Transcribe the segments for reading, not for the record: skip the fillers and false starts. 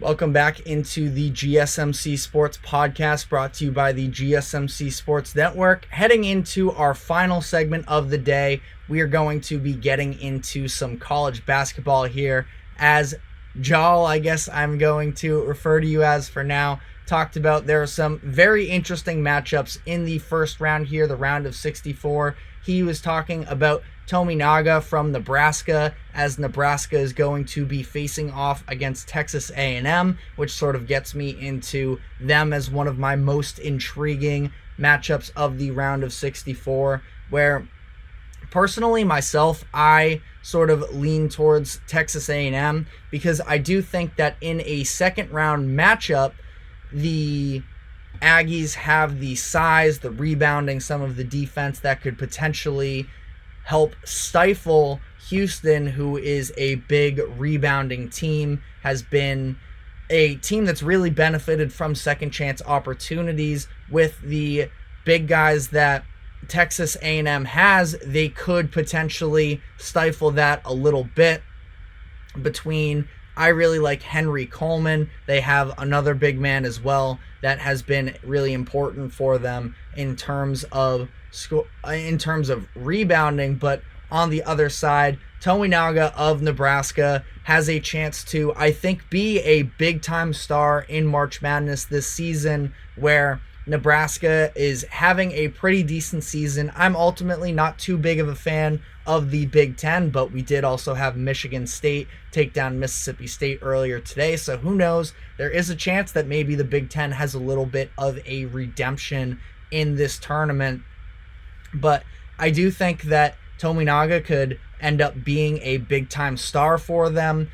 Welcome back into the GSMC Sports Podcast, brought to you by the GSMC Sports Network. Heading into our final segment of the day, we are going to be getting into some college basketball here. As Jal, I guess I'm going to refer to you as for now, talked about, there are some very interesting matchups in the first round here, the round of 64. He was talking about Tominaga from Nebraska, as Nebraska is going to be facing off against Texas A&M, which sort of gets me into them as one of my most intriguing matchups of the round of 64, where personally myself, I sort of lean towards Texas A&M because I do think that in a second round matchup, the Aggies have the size, the rebounding, some of the defense that could potentially help stifle Houston, who is a big rebounding team, has been a team that's really benefited from second chance opportunities. With the big guys that Texas A&M has, they could potentially stifle that a little bit. I really like Henry Coleman. They have another big man as well that has been really important for them in terms of rebounding. But on the other side, Tominaga of Nebraska has a chance to, I think, be a big-time star in March Madness this season, where Nebraska is having a pretty decent season. I'm ultimately not too big of a fan of the Big Ten, but we did also have Michigan State take down Mississippi State earlier today, so who knows? There is a chance that maybe the Big Ten has a little bit of a redemption in this tournament, but I do think that Tominaga could end up being a big-time star for them.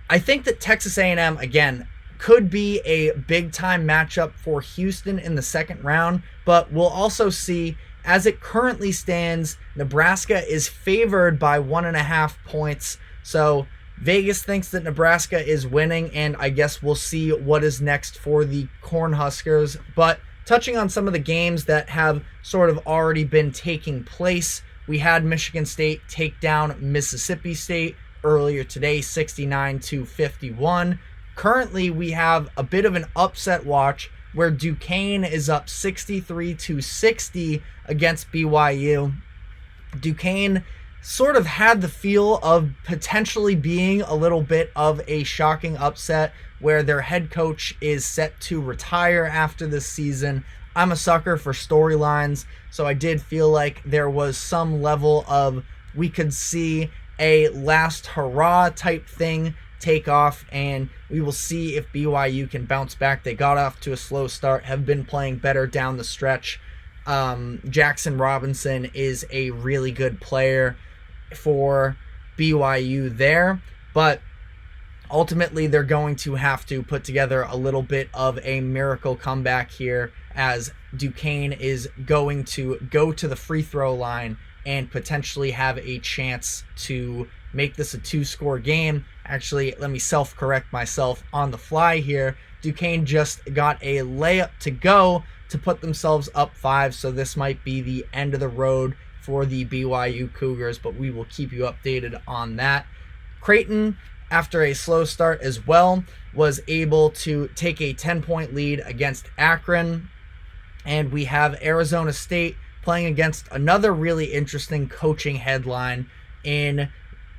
I think that Texas A&M, again, could be a big-time matchup for Houston in the second round, but we'll also see. As it currently stands, Nebraska is favored by 1.5 points, so Vegas thinks that Nebraska is winning, and I guess we'll see what is next for the Cornhuskers. But touching on some of the games that have sort of already been taking place, we had Michigan State take down Mississippi State earlier today, 69-51. Currently, we have a bit of an upset watch where Duquesne is up 63-60 against BYU. Duquesne sort of had the feel of potentially being a little bit of a shocking upset, where their head coach is set to retire after this season. I'm a sucker for storylines, so I did feel like there was some level of, we could see a last hurrah type thing take off, and we will see if BYU can bounce back. They got off to a slow start, have been playing better down the stretch. Jackson Robinson is a really good player for BYU there, but ultimately they're going to have to put together a little bit of a miracle comeback here, as Duquesne is going to go to the free throw line and potentially have a chance to make this a 2-score game. Actually, let me self-correct myself on the fly here. Duquesne just got a layup to go to put themselves up 5, so this might be the end of the road for the BYU Cougars, but we will keep you updated on that. Creighton, after a slow start as well, was able to take a 10-point lead against Akron, and we have Arizona State playing against another really interesting coaching headline.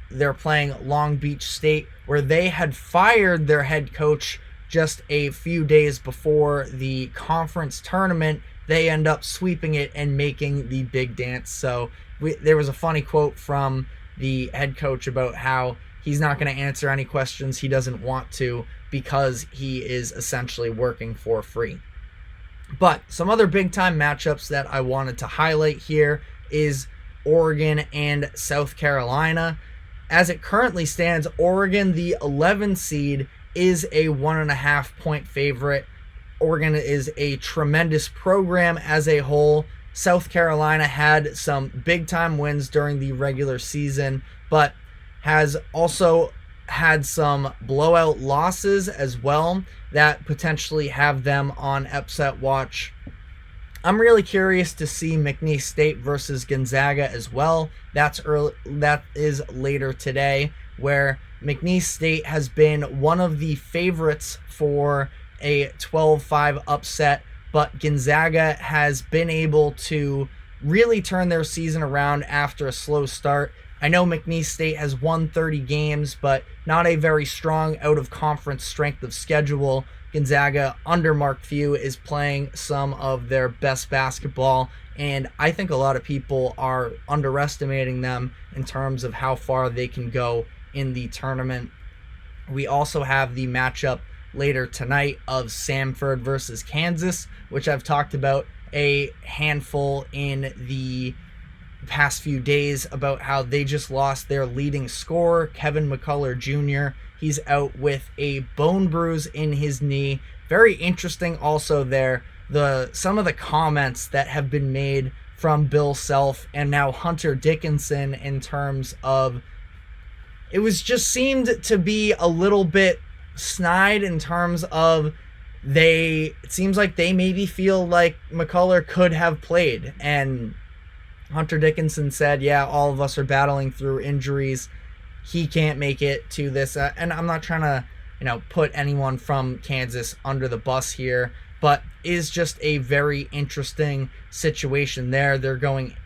They're playing Long Beach State, where they had fired their head coach just a few days before the conference tournament. They end up sweeping it and making the big dance. So there was a funny quote from the head coach about how he's not going to answer any questions he doesn't want to, because he is essentially working for free. But some other big-time matchups that I wanted to highlight here is Oregon and South Carolina. As it currently stands, Oregon, the 11 seed, is a 1.5 point favorite. Oregon is a tremendous program as a whole. South Carolina had some big-time wins during the regular season, but has also had some blowout losses as well that potentially have them on upset watch. I'm really curious to see McNeese State versus Gonzaga as well. That is later today. where McNeese State has been one of the favorites for a 12-5 upset, but Gonzaga has been able to really turn their season around after a slow start. I know McNeese State has won 30 games, but not a very strong out-of-conference strength of schedule. Gonzaga, under Mark Few, is playing some of their best basketball, and I think a lot of people are underestimating them in terms of how far they can go in the tournament. We also have the matchup later tonight of Samford versus Kansas, which I've talked about a handful in the past few days about how they just lost their leading scorer, Kevin McCullough Jr. He's out with a bone bruise in his knee. Very interesting also there, some of the comments that have been made from Bill Self and now Hunter Dickinson in terms of, it was just seemed to be a little bit snide in terms of it seems like they maybe feel like McCullough could have played, and Hunter Dickinson said, yeah, all of us are battling through injuries. He can't make it to this. And I'm not trying to, put anyone from Kansas under the bus here, but is just a very interesting situation there. They're going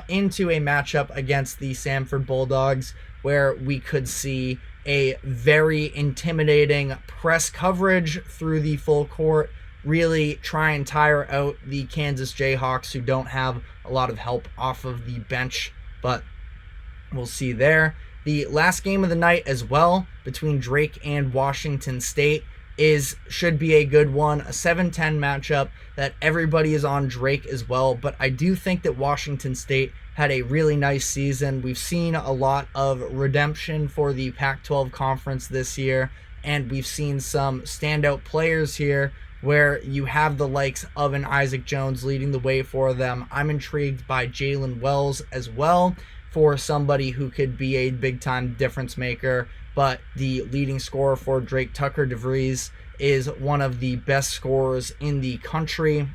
into a matchup against the Samford Bulldogs, where we could see a very intimidating press coverage through the full court, really try and tire out the Kansas Jayhawks, who don't have a lot of help off of the bench, but we'll see there. The last game of the night as well, between Drake and Washington State, should be a good one, a 7-10 matchup that everybody is on Drake as well, but I do think that Washington State had a really nice season. We've seen a lot of redemption for the Pac-12 conference this year, and we've seen some standout players here where you have the likes of an Isaac Jones leading the way for them. I'm intrigued by Jalen Wells as well, for somebody who could be a big-time difference maker, but the leading scorer for Drake, Tucker DeVries, is one of the best scorers in the country,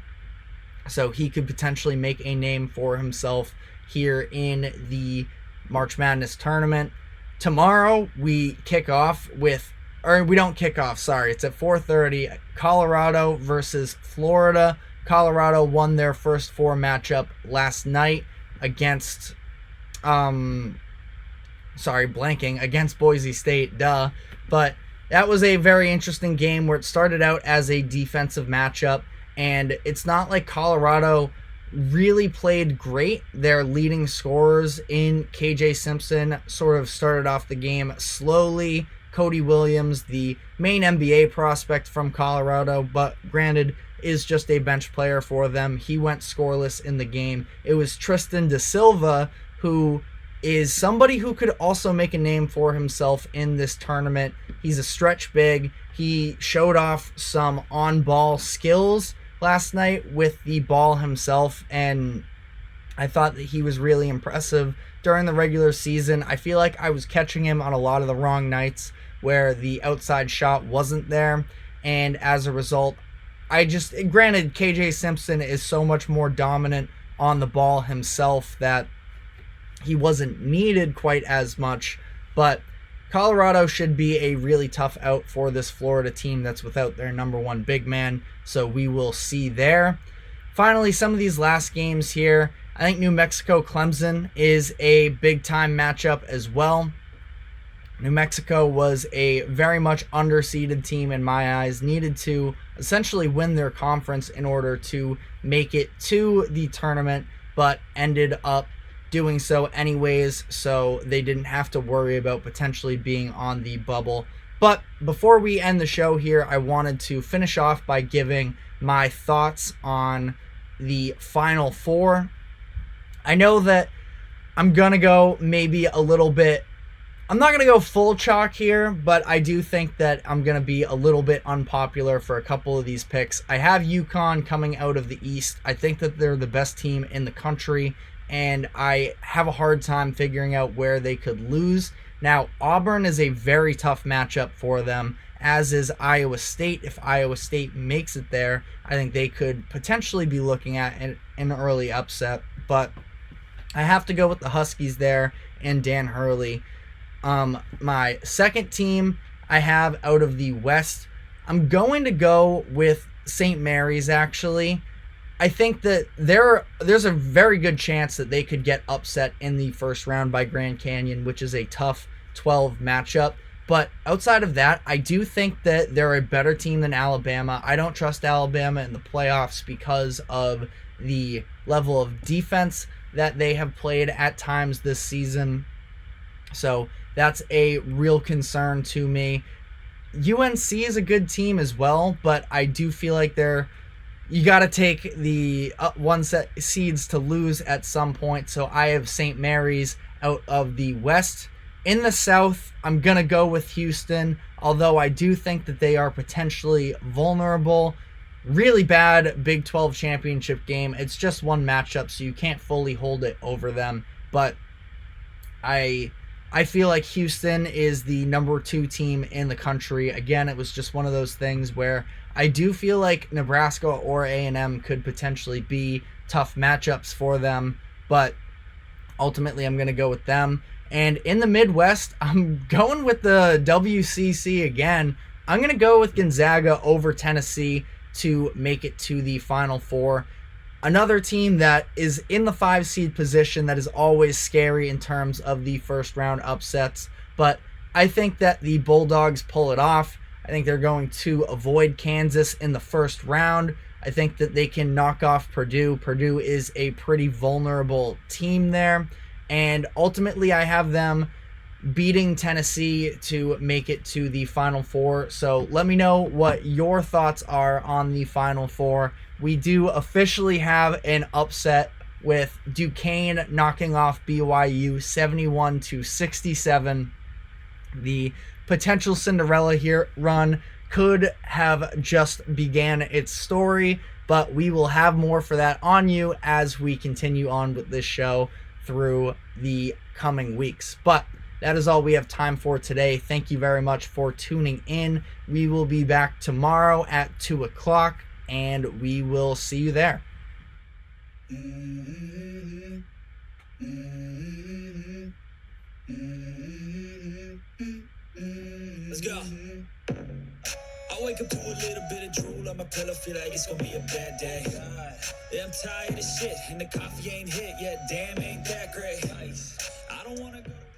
so he could potentially make a name for himself here in the March Madness tournament. Tomorrow we kick off with, or we don't kick off, sorry, it's at 4:30, Colorado versus Florida. Colorado won their first 4 matchup last night against against Boise State, but that was a very interesting game where it started out as a defensive matchup, and it's not like Colorado really played great. Their leading scorers in KJ Simpson sort of started off the game slowly. Cody Williams, the main NBA prospect from Colorado, but granted is just a bench player for them, he went scoreless in the game. It was Tristan da Silva, who is somebody who could also make a name for himself in this tournament. He's a stretch big. He showed off some on-ball skills last night with the ball himself, and I thought that he was really impressive during the regular season. I feel like I was catching him on a lot of the wrong nights where the outside shot wasn't there, and as a result, granted, KJ Simpson is so much more dominant on the ball himself that he wasn't needed quite as much, but Colorado should be a really tough out for this Florida team that's without their number one big man, so we will see there. Finally, some of these last games here, I think New Mexico-Clemson is a big-time matchup as well. New Mexico was a very much underseeded team in my eyes, needed to essentially win their conference in order to make it to the tournament, but ended up doing so anyways, so they didn't have to worry about potentially being on the bubble. But before we end the show here, I wanted to finish off by giving my thoughts on the Final Four. I know that I'm going to go maybe a little bit, I'm not going to go full chalk here, but I do think that I'm going to be a little bit unpopular for a couple of these picks. I have UConn coming out of the East. I think that they're the best team in the country, and I have a hard time figuring out where they could lose. Now, Auburn is a very tough matchup for them, as is Iowa State. If Iowa State makes it there, I think they could potentially be looking at an early upset, but I have to go with the Huskies there and Dan Hurley. My second team I have out of the West, I'm going to go with St. Mary's, actually. I think that there's a very good chance that they could get upset in the first round by Grand Canyon, which is a tough 12 matchup. But outside of that, I do think that they're a better team than Alabama. I don't trust Alabama in the playoffs because of the level of defense that they have played at times this season. So that's a real concern to me. UNC is a good team as well, but I do feel like you got to take the one set seeds to lose at some point. So I have St. Mary's out of the West. In the South, I'm going to go with Houston, although I do think that they are potentially vulnerable. Really bad Big 12 championship game. It's just one matchup, so you can't fully hold it over them. But I feel like Houston is the number 2 team in the country. Again, it was just one of those things where I do feel like Nebraska or A&M could potentially be tough matchups for them, but ultimately I'm going to go with them. And in the Midwest, I'm going with the WCC again. I'm going to go with Gonzaga over Tennessee to make it to the Final Four. Another team that is in the 5 seed position that is always scary in terms of the first round upsets. But I think that the Bulldogs pull it off. I think they're going to avoid Kansas in the first round. I think that they can knock off Purdue. Purdue is a pretty vulnerable team there. And ultimately, I have them beating Tennessee to make it to the Final Four. So let me know what your thoughts are on the Final Four. We do officially have an upset with Duquesne knocking off BYU 71-67. The potential Cinderella here run could have just began its story, but we will have more for that on you as we continue on with this show through the coming weeks. But that is all we have time for today. Thank you very much for tuning in. We will be back tomorrow at 2 o'clock, and we will see you there. Let's go. I wake up to a little bit of drool on my pillow, feel like it's gonna be a bad day. Yeah, I'm tired of shit, and the coffee ain't hit yet. Damn, ain't that great. I don't wanna go.